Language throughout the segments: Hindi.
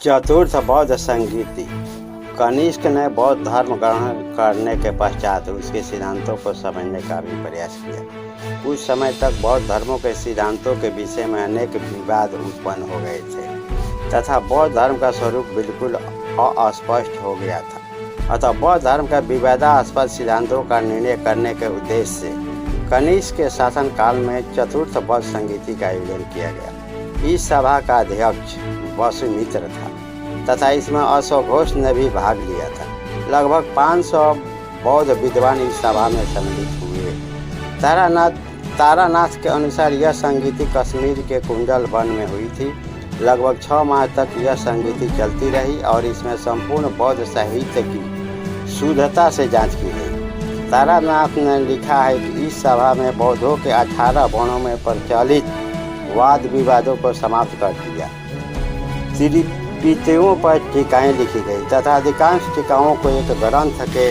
चतुर्थ बौद्ध संगीति। कनिष्क ने बौद्ध धर्म ग्रहण करने के पश्चात उसके सिद्धांतों को समझने का भी प्रयास किया। कुछ समय तक बौद्ध धर्मों के सिद्धांतों के विषय में अनेक विवाद उत्पन्न हो गए थे तथा बौद्ध धर्म का स्वरूप बिल्कुल अस्पष्ट हो गया था। अतः बौद्ध धर्म का विवादास्पद सिद्धांतों का निर्णय करने के उद्देश्य से कनिष्क के शासन काल में चतुर्थ बौद्ध संगीति का आयोजन किया गया। इस सभा का अध्यक्ष वसुमित्र था तथा इसमें अश्वघोष ने भी भाग लिया था। लगभग 500 बौद्ध विद्वान इस सभा में सम्मिलित हुए। तारानाथ के अनुसार यह संगीति कश्मीर के कुंडल वन में हुई थी। लगभग 6 माह तक यह संगीति चलती रही और इसमें संपूर्ण बौद्ध साहित्य की शुद्धता से जांच की गई। तारानाथ ने लिखा है कि इस सभा में बौद्धों के 18 वर्णों में प्रचलित वाद विवादों को समाप्त कर दिया। त्रिपिटकों पर टीकाएं लिखी गई तथा अधिकांश टीकाओं को एक ग्रंथ के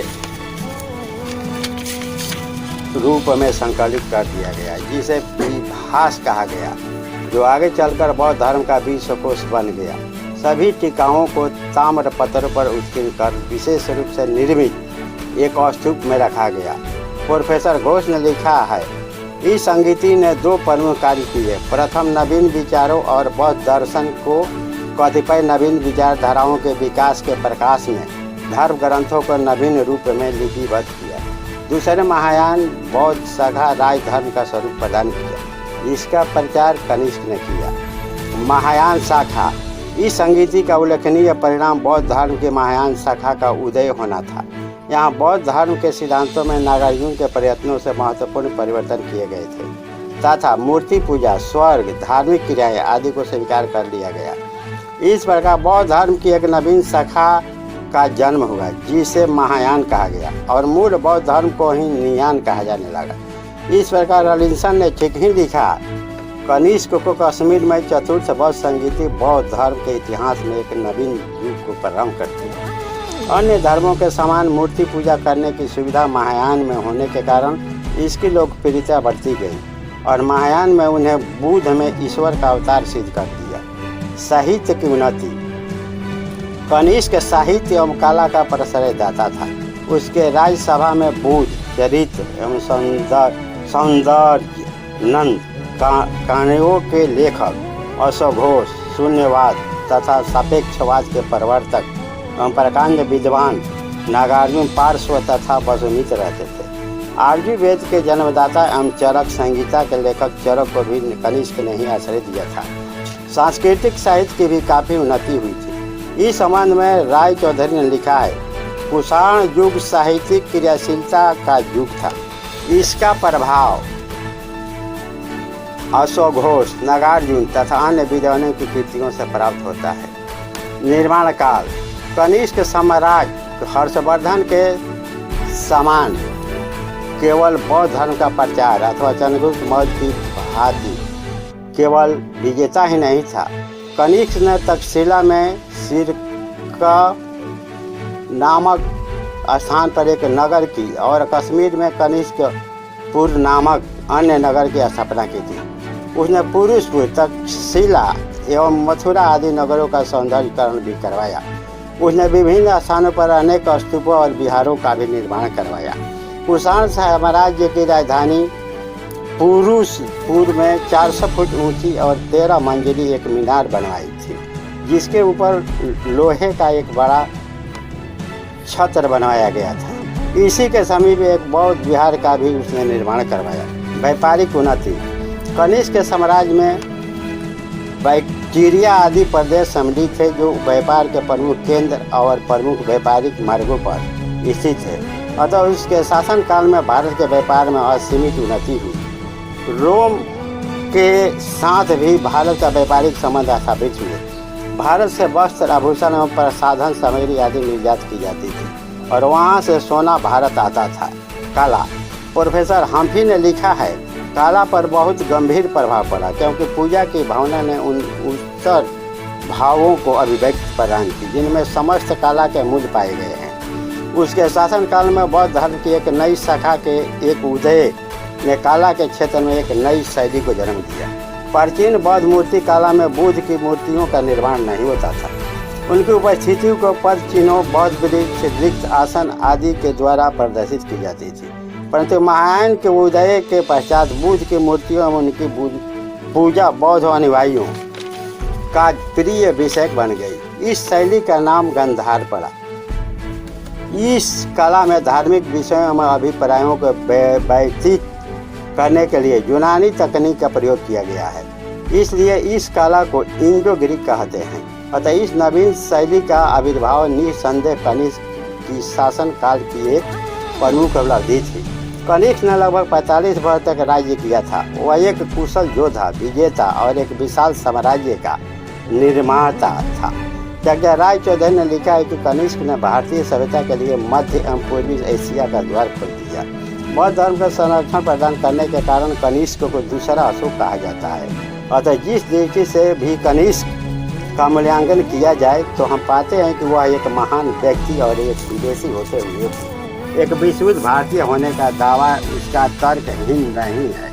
रूप में संकलित कर दिया गया, जिसे विभास कहा गया, जो आगे चलकर बौद्ध धर्म का विश्वकोश बन गया। सभी टीकाओं को ताम्रपत्र पर उत्कीर्ण कर विशेष रूप से निर्मित एक स्तूप में रखा गया। प्रोफेसर घोष ने लिखा है, इस संगीति ने 2 प्रमुख कार्य किए। प्रथम, नवीन विचारों और बौद्ध दर्शन को कतिपय नवीन विचारधाराओं के विकास के प्रकाश में धर्म ग्रंथों को नवीन रूप में लिपिबद्ध किया। दूसरे, महायान बौद्ध शाखा राज धर्म का स्वरूप प्रदान किया। इसका प्रचार कनिष्क ने किया। महायान शाखा। इस संगीति का उल्लेखनीय परिणाम बौद्ध धर्म के महायान शाखा का उदय होना था। यहाँ बौद्ध धर्म के सिद्धांतों में नागार्जुन के प्रयत्नों से महत्वपूर्ण परिवर्तन किए गए थे तथा मूर्ति पूजा, स्वर्ग, धार्मिक क्रियाएं आदि को स्वीकार कर लिया गया। इस प्रकार बौद्ध धर्म की एक नवीन शाखा का जन्म हुआ, जिसे महायान कहा गया और मूल बौद्ध धर्म को ही नियान कहा जाने लगा। इस प्रकार रॉलिंसन ने ठीक ही लिखा, कनिष्क को कश्मीर में चतुर्थ बौद्ध संगीति बौद्ध धर्म के इतिहास में एक नवीन युग को प्रारंभ करती है। अन्य धर्मों के समान मूर्ति पूजा करने की सुविधा महायान में होने के कारण इसकी लोकप्रियता बढ़ती गई और महायान में उन्हें बुद्ध में ईश्वर का अवतार सिद्ध कर दिया। साहित्य की उन्नति। कनिष्क साहित्य एवं कला का प्रश्रयदाता था। उसके राज्यसभा में बुद्ध चरित्र एवं सौंदर्य नंद कहानियों के लेखक, अश्वघोष, शून्यवाद तथा सापेक्षवाद के प्रवर्तक एवं प्रकांड विद्वान नागार्जुन पार्श्व तथा वसुमित्र रहते थे। आर्युवेद के जन्मदाता एवं चरक संहिता के लेखक चरक को भी कनिष्क ने ही आश्रय दिया था। सांस्कृतिक साहित्य की भी काफ़ी उन्नति हुई थी। इस संबंध में राय चौधरी ने लिखा है, कुषाण युग साहित्यिक क्रियाशीलता का युग था। इसका प्रभाव अश्वघोष, नागार्जुन तथा अन्य विद्वानों की कृतियों से प्राप्त होता है। निर्माण काल। कनिष्क साम्राज्य हर्षवर्धन के समान केवल बौद्ध धर्म का प्रचार अथवा चंद्रगुप्त मौर्य की भांति केवल विजेता ही नहीं था। कनिष्क ने तक्षशिला में सिरका नामक स्थान पर एक नगर की और कश्मीर में कनिष्कपुर नामक अन्य नगर की स्थापना की थी। उसने पुरुषपुर, तक्षशिला एवं मथुरा आदि नगरों का सौंदर्यीकरण भी करवाया। उसने विभिन्न स्थानों पर अनेक स्तूपों और विहारों का भी निर्माण करवाया। कुषाण साम्राज्य की राजधानी पुरुषपुर में 400 फुट ऊंची और 13 मंजिली एक मीनार बनवाई थी, जिसके ऊपर लोहे का एक बड़ा छत्र बनवाया गया था। इसी के समीप एक बौद्ध विहार का भी उसने निर्माण करवाया। व्यापारिक उन्नति। कनिष्क के साम्राज्य में बैक्टीरिया आदि प्रदेश सम्मिलित थे, जो व्यापार के प्रमुख केंद्र और प्रमुख व्यापारिक मार्गों पर स्थित है। अतः उसके शासनकाल में भारत के व्यापार में असीमित उन्नति हुई। रोम के साथ भी भारत का व्यापारिक संबंध स्थापित हुए। भारत से वस्त्र, आभूषण एवं प्रसाधन सामग्री आदि निर्यात की जाती थी और वहाँ से सोना भारत आता था। कला। प्रोफेसर हम्फी ने लिखा है, कला पर बहुत गंभीर प्रभाव पड़ा, क्योंकि पूजा की भावना ने उन उच्चतर भावों को अभिव्यक्त प्रदान की जिनमें समस्त कला के मूल पाए गए हैं। उसके शासनकाल में बौद्ध धर्म की एक नई शाखा के एक उदय ने कला के क्षेत्र में एक नई शैली को जन्म दिया। प्राचीन बौद्ध मूर्ति कला में बुद्ध की मूर्तियों का निर्माण नहीं होता था। उनकी उपस्थिति को पद चिन्हों, बौद्ध वृक्ष, रिक्त आसन आदि के द्वारा प्रदर्शित की जाती थी। परंतु महायान के उदय के पश्चात बुद्ध की मूर्तियों एवं उनकी पूजा बौद्ध अनुयायियों का प्रिय विषय बन गई। इस शैली का नाम गांधार पड़ा। इस कला में धार्मिक विषयों एवं अभिप्रायों को व्यतीत करने के लिए यूनानी तकनीक का प्रयोग किया गया है, इसलिए इस कला को इंडो ग्रीक कहते हैं। अतः इस नवीन शैली का आविर्भाव निसंदेह कनिष्क की शासन काल की एक प्रमुख उपलब्धि थी। कनिष्क ने लगभग 45 वर्ष तक राज्य किया था। वह एक कुशल योद्धा, विजेता और एक विशाल साम्राज्य का निर्माता था। जगराय चौधरी ने लिखा है कि कनिष्क ने भारतीय सभ्यता के लिए मध्य एवं पूर्वी एशिया का द्वार खोल दिया। बौद्ध धर्म का संरक्षण प्रदान करने के कारण कनिष्क को दूसरा अशोक कहा जाता है। अतः जिस दृष्टि से भी कनिष्क का मूल्यांकन किया जाए तो हम पाते हैं कि वह एक महान व्यक्ति और एक विदेशी होते हुए एक विशुद्ध भारतीय होने का दावा इसका तर्कहीन नहीं है।